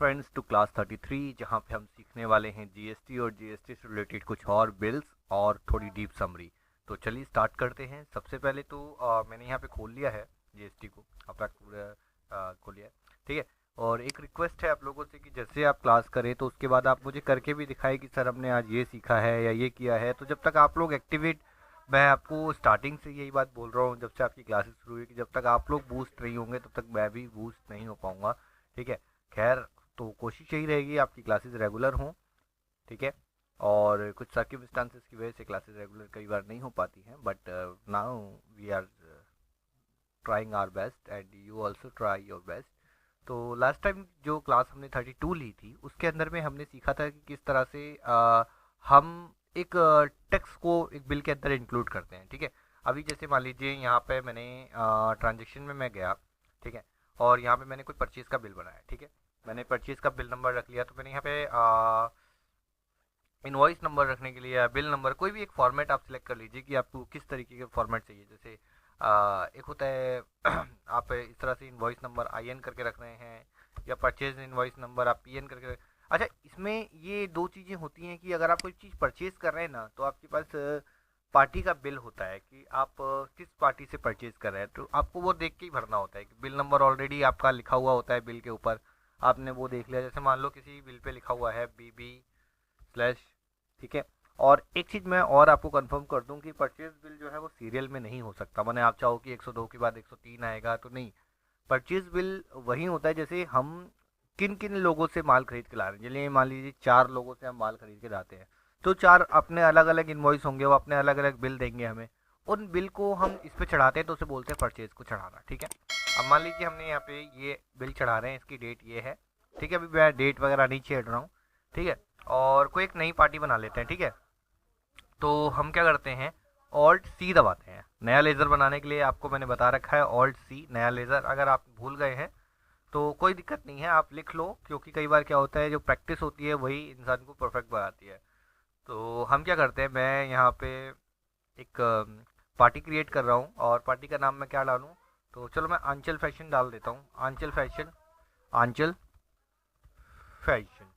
Friends to class 33, जहां पे हम सीखने वाले हैं जीएसटी और जीएसटी से रिलेटेड कुछ और बिल्स और थोड़ी डीप समरी। तो चलिए स्टार्ट करते हैं। सबसे पहले तो मैंने यहाँ पे खोल लिया है जीएसटी को, अपना पूरा खोल लिया है, ठीक है। और एक रिक्वेस्ट है आप लोगों से कि जैसे आप क्लास करें तो उसके बाद आप मुझे करके भी दिखाएं कि सर हमने आज ये सीखा है या ये किया है। तो जब तक आप लोग एक्टिवेट, मैं आपको स्टार्टिंग से यही बात बोल रहा हूँ जब से आपकी क्लासेस शुरू हुई कि जब तक आप लोग बूस्ट नहीं होंगे तब तक मैं भी बूस्ट नहीं हो पाऊंगा, ठीक है। खैर, तो कोशिश यही रहेगी आपकी क्लासेस रेगुलर हों, ठीक है। और कुछ सर्कमस्टांसेस की वजह से क्लासेस रेगुलर कई बार नहीं हो पाती हैं, but now we are trying our best and you also try your best. तो लास्ट टाइम जो क्लास हमने 32 ली थी उसके अंदर में हमने सीखा था कि किस तरह से हम एक टेक्स्ट को एक बिल के अंदर इंक्लूड करते हैं, ठीक है। अभी जैसे मान लीजिए यहाँ पे मैंने ट्रांजेक्शन में मैं गया, ठीक है, और यहाँ पे मैंने कोई परचेज का बिल बनाया, ठीक है। मैंने परचेज का बिल नंबर रख लिया, तो मैंने यहाँ पे इनवॉइस नंबर रखने के लिए या बिल नंबर कोई भी एक फॉर्मेट आप सिलेक्ट कर लीजिए कि आपको किस तरीके के फॉर्मेट चाहिए। जैसे एक होता है आप इस तरह से इनवॉइस नंबर आईएन करके रख रहे हैं या परचेज इनवॉइस नंबर आप पीएन करके अच्छा, इसमें ये दो चीज़ें होती हैं कि अगर आप कोई चीज़ परचेज कर रहे हैं ना, तो आपके पास पार्टी का बिल होता है कि आप किस पार्टी से परचेज कर रहे हैं, तो आपको वो देख के ही भरना होता है कि बिल नंबर ऑलरेडी आपका लिखा हुआ होता है बिल के ऊपर, आपने वो देख लिया। जैसे मान लो किसी बिल पे लिखा हुआ है बीबी स्लैश, ठीक है। और एक चीज़ मैं और आपको कंफर्म कर दूं कि परचेज बिल जो है वो सीरियल में नहीं हो सकता। मैंने आप चाहो कि 102 के बाद 103 आएगा, तो नहीं। परचेज बिल वही होता है जैसे हम किन किन लोगों से माल खरीद के ला रहे हैं। चलिए मान लीजिए 4 लोगों से हम माल खरीद के लाते हैं, तो 4 अपने अलग अलग इन्वॉइस होंगे, वो अपने अलग अलग बिल देंगे हमें। उन बिल को हम इस पे चढ़ाते हैं तो उसे बोलते हैं परचेज को चढ़ाना, ठीक है। अब मान लीजिए हमने यहाँ पे ये बिल चढ़ा रहे हैं, इसकी डेट ये है, ठीक है। अभी मैं डेट वगैरह नहीं छेड़ रहा हूँ, ठीक है। और कोई एक नई पार्टी बना लेते हैं, ठीक है। तो हम क्या करते हैं, ऑल्ट सी दबाते हैं। नया लेज़र बनाने के लिए आपको मैंने बता रखा है ऑल्ट सी, नया लेज़र। अगर आप भूल गए हैं तो कोई दिक्कत नहीं है, आप लिख लो, क्योंकि कई बार क्या होता है जो प्रैक्टिस होती है वही इंसान को परफेक्ट बनाती है। तो हम क्या करते हैं, मैं यहाँ पे एक पार्टी क्रिएट कर रहा हूँ और पार्टी का नाम मैं क्या डालूँ, तो चलो मैं आंचल फैशन डाल देता हूँ। आंचल फैशन, आंचल फैशन,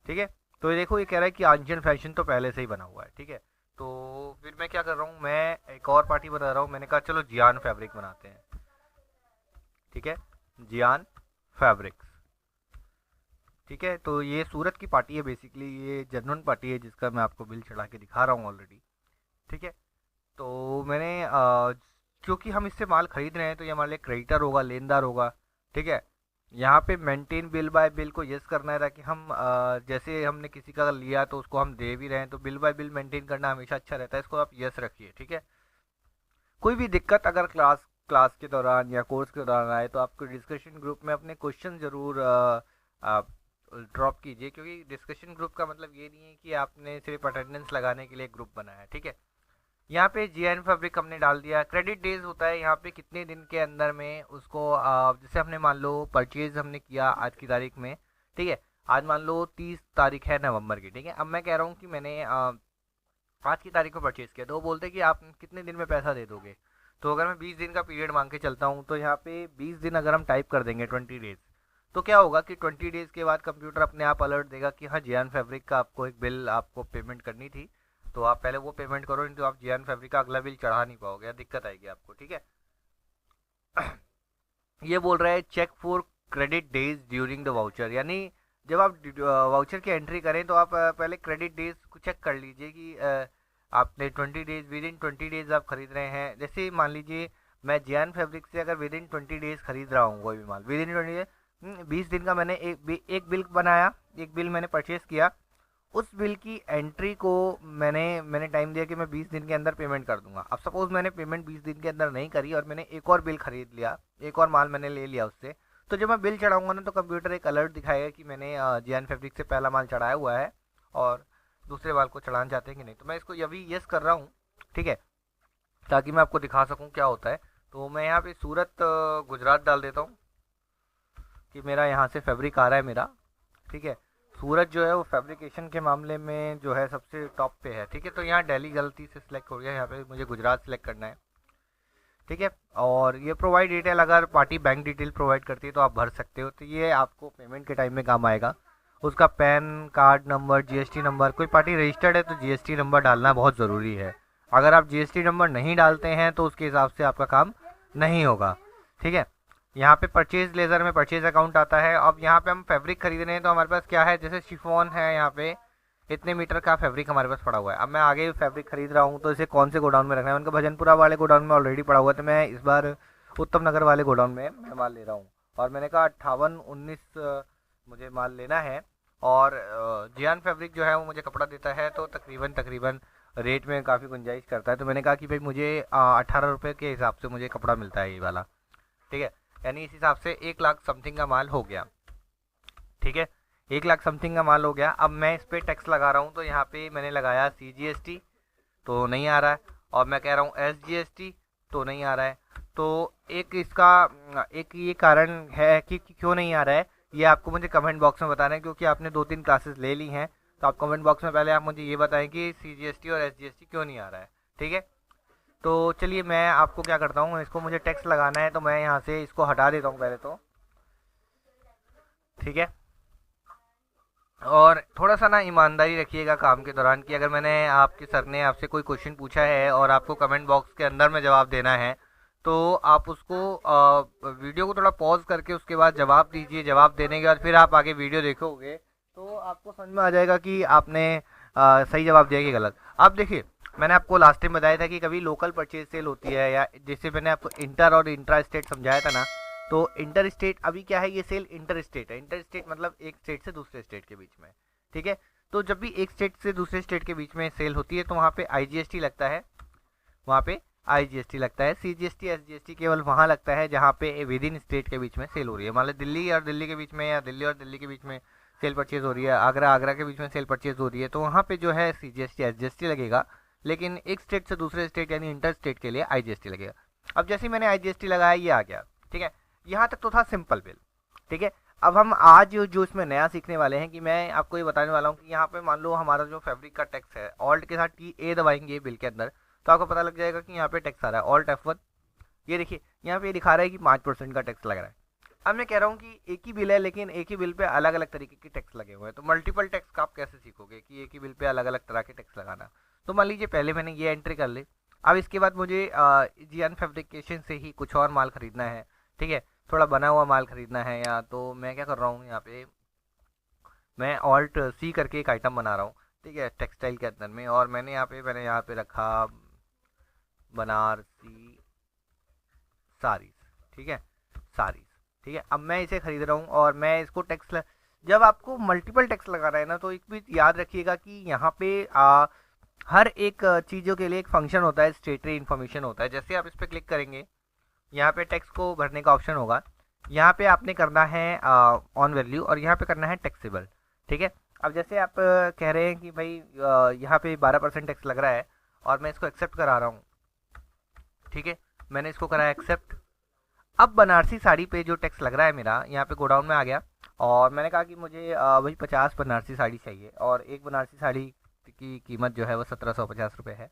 ठीक है। तो ये देखो, ये कह रहा है कि आंचल फैशन तो पहले से ही बना हुआ है, ठीक है। तो फिर मैं क्या कर रहा हूँ, मैं एक और पार्टी बना रहा हूँ। मैंने कहा चलो जियान फैब्रिक बनाते हैं, ठीक है, जियान फैब्रिक्स, ठीक है। तो ये सूरत की पार्टी है, बेसिकली ये जेन्युइन पार्टी है जिसका मैं आपको बिल चढ़ा के दिखा रहा हूँ ऑलरेडी, ठीक है। तो मैंने क्योंकि हम इससे माल खरीद रहे हैं तो ये हमारे लिए क्रेडिटर होगा, लेनदार होगा, ठीक है। यहाँ पे मेंटेन बिल बाय बिल को यस करना है ताकि हम जैसे हमने किसी का लिया तो उसको हम दे भी रहे हैं, तो बिल बाय बिल मेंटेन करना हमेशा अच्छा रहता है, इसको आप यस रखिए, ठीक है। कोई भी दिक्कत अगर क्लास क्लास के दौरान या कोर्स के दौरान आए तो आपको डिस्कशन ग्रुप में अपने क्वेश्चन ज़रूर आप ड्रॉप कीजिए, क्योंकि डिस्कशन ग्रुप का मतलब ये नहीं है कि आपने सिर्फ अटेंडेंस लगाने के लिए ग्रुप बनाया है, ठीक है। यहाँ पे जीएन फैब्रिक हमने डाल दिया। क्रेडिट डेज होता है यहाँ पे कितने दिन के अंदर में उसको जैसे हमने मान लो परचेज हमने किया आज की तारीख में, ठीक है। आज मान लो 30 तारीख है नवंबर की, ठीक है। अब मैं कह रहा हूँ कि मैंने आज की तारीख को परचेज किया, तो वो बोलते हैं कि आप कितने दिन में पैसा दे दोगे। तो अगर मैं 20 दिन का पीरियड मांग के चलता हूँ तो यहाँ पे 20 दिन अगर हम टाइप कर देंगे 20 डेज, तो क्या होगा कि 20 डेज के बाद कंप्यूटर अपने आप अलर्ट देगा कि हाँ जियान फैब्रिक का आपको एक बिल आपको पेमेंट करनी थी, तो आप पहले वो पेमेंट करो, नहीं तो आप जियान फैब्रिक का अगला बिल चढ़ा नहीं पाओगे, दिक्कत आएगी आपको, ठीक है। ये बोल रहा है check for credit days during the voucher, यानी जब आप वाउचर की एंट्री करें तो आप पहले क्रेडिट डेज को चेक कर लीजिए कि आपने 20 डेज, विद इन 20 डेज आप खरीद रहे हैं। जैसे मान लीजिए मैं जियान फैब्रिक से अगर विद इन 20 डेज खरीद रहा हूँ कोई भी माल, विद इन 20 डेज, 20 दिन का मैंने एक बिल बनाया, एक बिल मैंने परचेज किया, उस बिल की एंट्री को मैंने टाइम दिया कि मैं 20 दिन के अंदर पेमेंट कर दूंगा। अब सपोज मैंने पेमेंट 20 दिन के अंदर नहीं करी और मैंने एक और बिल खरीद लिया, एक और माल मैंने ले लिया उससे, तो जब मैं बिल चढ़ाऊंगा ना तो कंप्यूटर एक अलर्ट दिखाएगा कि मैंने जियान फैब्रिक से पहला माल चढ़ाया हुआ है और दूसरे माल को चढ़ाना चाहते हैं कि नहीं। तो मैं इसको अभी यस कर रहा हूँ, ठीक है, ताकि मैं आपको दिखा सकूँ क्या होता है। तो मैं यहाँ पे सूरत गुजरात डाल देता हूँ कि मेरा यहाँ से फैब्रिक आ रहा है मेरा, ठीक है। सूरत जो है वो फैब्रिकेशन के मामले में जो है सबसे टॉप पे है, ठीक है। तो यहाँ दिल्ली गलती से सिलेक्ट हो गया, यहाँ पे मुझे गुजरात सिलेक्ट करना है। ठीक है। और ये प्रोवाइड डिटेल, अगर पार्टी बैंक डिटेल प्रोवाइड करती है तो आप भर सकते हो, तो ये आपको पेमेंट के टाइम में काम आएगा। उसका pan card number, GST number, कोई पार्टी रजिस्टर्ड है तो जीएसटी नंबर डालना बहुत ज़रूरी है। अगर आप जीएसटी नंबर नहीं डालते हैं तो उसके हिसाब से आपका काम नहीं होगा, ठीक है। यहाँ पे परचेज लेजर में परचेज अकाउंट आता है। अब यहाँ पे हम फैब्रिक खरीद रहे हैं तो हमारे पास क्या है, जैसे शिफॉन है, यहाँ पे इतने मीटर का फैब्रिक हमारे पास पड़ा हुआ है। अब मैं आगे फैब्रिक खरीद रहा हूँ तो इसे कौन से गोडाउन में रखना है, उनका भजनपुरा वाले गोडाउन में ऑलरेडी पड़ा हुआ है, तो मैं इस बार उत्तम नगर वाले गोडाउन में मैं माल ले रहा हूँ। और मैंने कहा 58-19 मुझे माल लेना है। और जियान फैब्रिक जो है वो मुझे कपड़ा देता है तो तकरीबन रेट में काफ़ी गुंजाइश करता है। तो मैंने कहा कि भाई मुझे 18 रुपये के हिसाब से मुझे कपड़ा मिलता है ये वाला, ठीक है। यानी इस हिसाब से 1 लाख समथिंग का माल हो गया, ठीक है। 1 लाख समथिंग का माल हो गया। अब मैं इस पर टैक्स लगा रहा हूँ तो यहाँ पे मैंने लगाया CGST तो नहीं आ रहा है, और मैं कह रहा हूँ SGST तो नहीं आ रहा है। तो एक इसका एक ये कारण है कि क्यों नहीं आ रहा है, ये आपको मुझे कमेंट बॉक्स में बताना है, क्योंकि आपने 2-3 क्लासेस ले ली हैं। तो आप कमेंट बॉक्स में पहले आप मुझे ये बताएं कि CGST और SGST क्यों नहीं आ रहा है, ठीक है। तो चलिए मैं आपको क्या करता हूँ, इसको मुझे टैक्स लगाना है तो मैं यहाँ से इसको हटा देता हूँ पहले तो, ठीक है। और थोड़ा सा ना ईमानदारी रखिएगा काम के दौरान, कि अगर मैंने आपके सर ने आपसे कोई क्वेश्चन पूछा है और आपको कमेंट बॉक्स के अंदर में जवाब देना है तो आप उसको वीडियो को थोड़ा पॉज करके उसके बाद जवाब दीजिए। जवाब देने के बाद फिर आप आगे वीडियो देखोगे तो आपको समझ में आ जाएगा कि आपने सही जवाब दिया कि गलत। अब देखिए, मैंने आपको लास्ट टाइम बताया था कि कभी लोकल परचेज सेल होती है, या जैसे मैंने आपको इंटर और इंट्रा स्टेट समझाया था ना, तो इंटर स्टेट अभी क्या है, ये सेल इंटर स्टेट है। इंटर स्टेट मतलब एक स्टेट से दूसरे स्टेट के बीच में, ठीक है। तो जब भी एक स्टेट से दूसरे स्टेट के बीच में सेल होती है तो वहाँ पे IGST लगता है, वहाँ पे IGST लगता है। CGST SGST केवल वहाँ लगता है जहाँ पे विद इन स्टेट के बीच में सेल हो रही है। मान लो दिल्ली और दिल्ली के बीच में, या दिल्ली और दिल्ली के बीच में सेल परचेज हो रही है, आगरा के बीच में सेल परचेज हो रही है, तो वहाँ पे जो है CGST SGST लगेगा। लेकिन एक स्टेट से दूसरे स्टेट यानी इंटर स्टेट के लिए IGST लगेगा। अब जैसे मैंने IGST लगाया, ये आ गया, ठीक है। यहाँ तक तो था सिंपल बिल, ठीक है। अब हम आज जो इसमें नया सीखने वाले हैं कि मैं आपको ये बताने वाला हूँ कि यहाँ पे मान लो हमारा जो फैब्रिक का टैक्स है, ऑल्ट के साथ TA दबाएंगे बिल के अंदर तो आपको पता लग जाएगा कि यहाँ पे टैक्स आ रहा है। ऑल्ट F1, ये देखिए यहाँ पे दिखा रहा है कि 5% का टैक्स लग रहा है। अब मैं कह रहा हूँ कि एक ही बिल है लेकिन एक ही बिल पे अलग अलग तरीके के टैक्स लगे हुए हैं, तो मल्टीपल टैक्स का आप कैसे सीखोगे कि एक ही बिल पे अलग अलग तरह के टैक्स लगाना। तो मान लीजिए पहले मैंने ये एंट्री कर ली। अब इसके बाद मुझे जियान फैब्रिकेशन से ही कुछ और माल खरीदना है, ठीक है, थोड़ा बना हुआ माल खरीदना है। या तो मैं क्या कर रहा हूँ, यहाँ पे मैं ऑल्ट C करके एक आइटम बना रहा हूँ, ठीक है, टेक्सटाइल के अंदर में। और मैंने यहाँ पे रखा बनारसी साड़ीज, ठीक है, साड़ीज, ठीक है। अब मैं इसे खरीद रहा हूँ और मैं इसको टैक्स जब आपको मल्टीपल टैक्स लगा रहा है ना, तो एक भी याद रखिएगा कि यहाँ पे हर एक चीज़ों के लिए एक फंक्शन होता है, स्टेटरी इन्फॉर्मेशन होता है। जैसे आप इस पर क्लिक करेंगे, यहाँ पे टैक्स को भरने का ऑप्शन होगा, यहाँ पे आपने करना है ऑन वैल्यू और यहाँ पे करना है टैक्सेबल, ठीक है। अब जैसे आप कह रहे हैं कि भाई यहाँ पे 12% टैक्स लग रहा है और मैं इसको एक्सेप्ट करा रहा हूँ, ठीक है, मैंने इसको करा एक्सेप्ट। अब बनारसी साड़ी पे जो टैक्स लग रहा है मेरा, यहाँ पे गोडाउन में आ गया और मैंने कहा कि मुझे भाई 50 बनारसी साड़ी चाहिए, और एक बनारसी साड़ी की कीमत जो है वो 1750 रुपये है।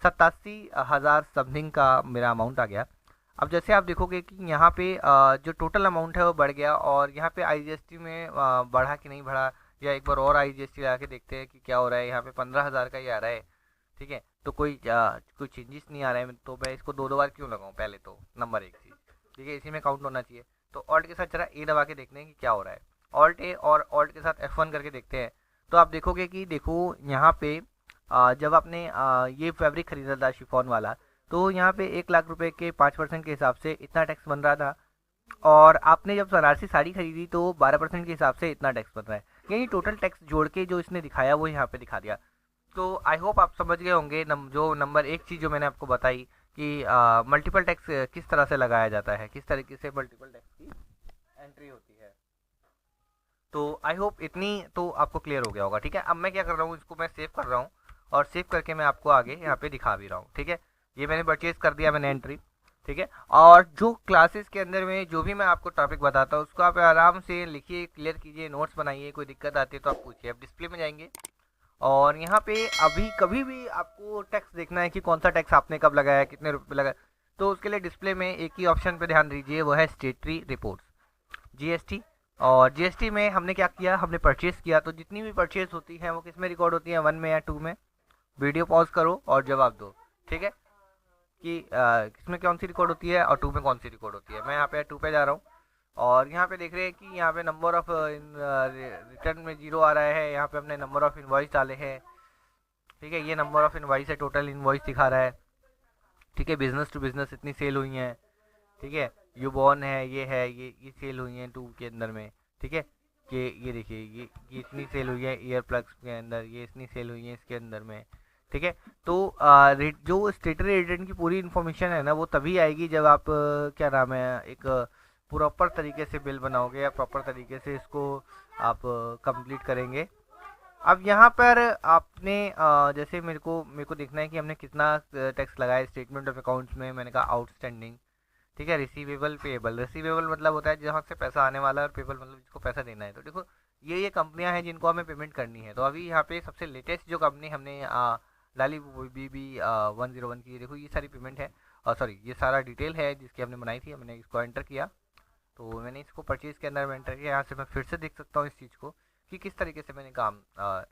87,000 समथिंग का मेरा अमाउंट आ गया। अब जैसे आप देखोगे कि यहाँ पे जो टोटल अमाउंट है वो बढ़ गया, और यहाँ पे IGST में बढ़ा कि नहीं बढ़ा, या एक बार और IGST लगा के देखते हैं कि क्या हो रहा है। यहाँ पे 15,000 का ही आ रहा है, ठीक है, तो कोई चेंजेस नहीं आ रहा है। तो मैं इसको 2-2 बार क्यों लगाऊँ, पहले तो नंबर एक चीज़, ठीक है, इसी में काउंट होना चाहिए। तो ऑल्ट के साथ जरा A दबा के देखते हैं कि क्या हो रहा है। ऑल्ट A और ऑल्ट के साथ F1 करके देखते हैं तो आप देखोगे कि देखो यहाँ पे जब आपने ये फैब्रिक खरीदा था शिफॉन वाला, तो यहाँ पे 1 लाख रुपए के 5% के हिसाब से इतना टैक्स बन रहा था, और आपने जब बनारसी साड़ी खरीदी तो 12% के हिसाब से इतना टैक्स बन रहा है। यानी टोटल टैक्स जोड़ के जो इसने दिखाया वो यहाँ पे दिखा दिया। तो आई होप आप समझ गए होंगे जो नंबर एक चीज़ जो मैंने आपको बताई कि मल्टीपल टैक्स किस तरह से लगाया जाता है, किस तरीके से मल्टीपल टैक्स की एंट्री होती है। तो आई होप इतनी तो आपको क्लियर हो गया होगा, ठीक है। अब मैं क्या कर रहा हूँ, इसको मैं सेव कर रहा हूँ और सेव करके मैं आपको आगे यहाँ पे दिखा भी रहा हूँ, ठीक है। ये मैंने परचेज कर दिया, मैंने एंट्री, ठीक है। और जो क्लासेस के अंदर में जो भी मैं आपको टॉपिक बताता हूँ उसको आप आराम से लिखिए, क्लियर कीजिए, नोट्स बनाइए। कोई दिक्कत आती है तो आप पूछिए। अब डिस्प्ले में जाएंगे और यहाँ पे अभी कभी भी आपको टैक्स देखना है कि कौन सा टैक्स आपने कब लगाया, कितने रुपये लगाया, तो उसके लिए डिस्प्ले में एक ही ऑप्शन पे ध्यान दीजिए, वो है स्टेटरी रिपोर्ट्स, जीएसटी। और जीएसटी में हमने क्या किया, हमने परचेस किया, तो जितनी भी परचेस होती है वो किस में रिकॉर्ड होती है, 1 में या 2 में। वीडियो पॉज करो और जवाब दो, ठीक है, कि किसमें कौन सी रिकॉर्ड होती है और 2 में कौन सी रिकॉर्ड होती है। मैं यहाँ पे 2 पे जा रहा हूँ और यहाँ पे देख रहे हैं कि यहाँ पे नंबर ऑफ रिटर्न में 0 आ रहा है, यहाँ पे हमने नंबर ऑफ इनवॉइस डाले हैं, ठीक है, ये नंबर ऑफ इनवॉइस है, टोटल इनवॉइस दिखा रहा है, ठीक है, बिजनेस टू बिजनेस इतनी सेल हुई हैं, ठीक है, यू बॉर्न है, ये सेल हुई हैं 2 के अंदर में, ठीक है, कि ये देखिए ये इतनी सेल हुई है ईयर प्लग्स के अंदर, ये इतनी सेल हुई है इसके अंदर में, ठीक है। तो जो स्टेटरी रिटर्न की पूरी इन्फॉर्मेशन है ना, वो तभी आएगी जब आप क्या नाम है, एक प्रॉपर तरीके से बिल बनाओगे या प्रॉपर तरीके से इसको आप कंप्लीट करेंगे। अब यहाँ पर आपने जैसे मेरे को देखना है कि हमने कितना टैक्स लगाया स्टेटमेंट ऑफ अकाउंट्स में। मैंने कहा आउटस्टैंडिंग, ठीक है, रिसीवेबल पेएबल। रिसीवेबल मतलब होता है जहाँ से पैसा आने वाला है, और पेएबल मतलब जिसको पैसा देना है। तो देखो ये कंपनियां हैं जिनको हमें पेमेंट करनी है। तो अभी यहाँ पे सबसे लेटेस्ट जो कंपनी हमने डाली BB101 की, देखो ये सारी पेमेंट है, सॉरी ये सारा डिटेल है जिसकी हमने बनाई थी। मैंने इसको एंटर किया, तो मैंने इसको परचेज़ के अंदर में एंटर किया। यहाँ से मैं फिर से देख सकता हूँ इस चीज़ को कि किस तरीके से मैंने काम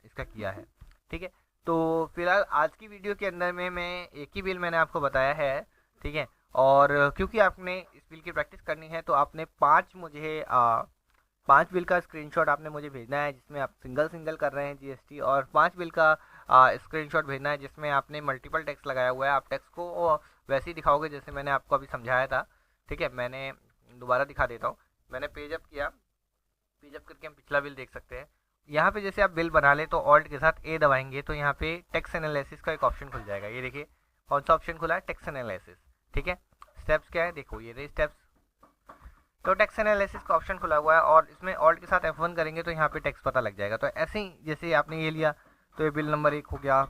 इसका किया है, ठीक है। तो फिलहाल आज की वीडियो के अंदर में मैं एक ही बिल मैंने आपको बताया है, ठीक है। और क्योंकि आपने इस बिल की प्रैक्टिस करनी है तो आपने 5 बिल का स्क्रीनशॉट आपने मुझे भेजना है जिसमें आप सिंगल कर रहे हैं जीएसटी, और 5 बिल का स्क्रीनशॉट भेजना है जिसमें आपने मल्टीपल टैक्स लगाया हुआ है। आप टैक्स को वैसे ही दिखाओगे जैसे मैंने आपको अभी समझाया था, ठीक है। मैंने दोबारा दिखा देता हूँ। मैंने पेज अप किया, पेज अप करके हम पिछला बिल देख सकते हैं। यहाँ पे जैसे आप बिल बना ले तो ऑल्ट के साथ ए दबाएंगे तो यहाँ पे टैक्स एनालिसिस का एक ऑप्शन खुल जाएगा। ये देखिए कौन सा ऑप्शन खुला है, टैक्स एनालिसिस, ठीक है। स्टेप्स क्या है, देखो ये रहे स्टेप्स। तो टैक्स एनालिसिस का ऑप्शन खुला हुआ है और इसमें ऑल्ट के साथ F1 करेंगे तो यहाँ पे टैक्स पता लग जाएगा। तो ऐसे ही जैसे आपने ये लिया तो ये बिल नंबर 1 हो गया,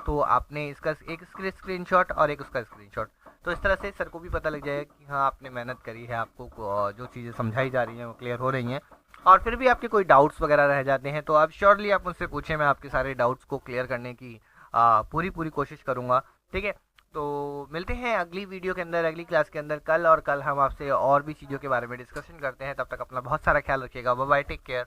तो आपने इसका एक स्क्रीनशॉट और एक उसका स्क्रीनशॉट। तो इस तरह से सर को भी पता लग जाएगा कि हाँ आपने मेहनत करी है, आपको जो चीज़ें समझाई जा रही हैं वो क्लियर हो रही हैं। और फिर भी आपके कोई डाउट्स वगैरह रह जाते हैं तो आप श्योरली आप मुझसे पूछें, मैं आपके सारे डाउट्स को क्लियर करने की पूरी कोशिश करूँगा, ठीक है। तो मिलते हैं अगली वीडियो के अंदर, अगली क्लास के अंदर कल, और कल हम आपसे और भी चीज़ों के बारे में डिस्कशन करते हैं। तब तक अपना बहुत सारा ख्याल रखिएगा। Bye bye, take care.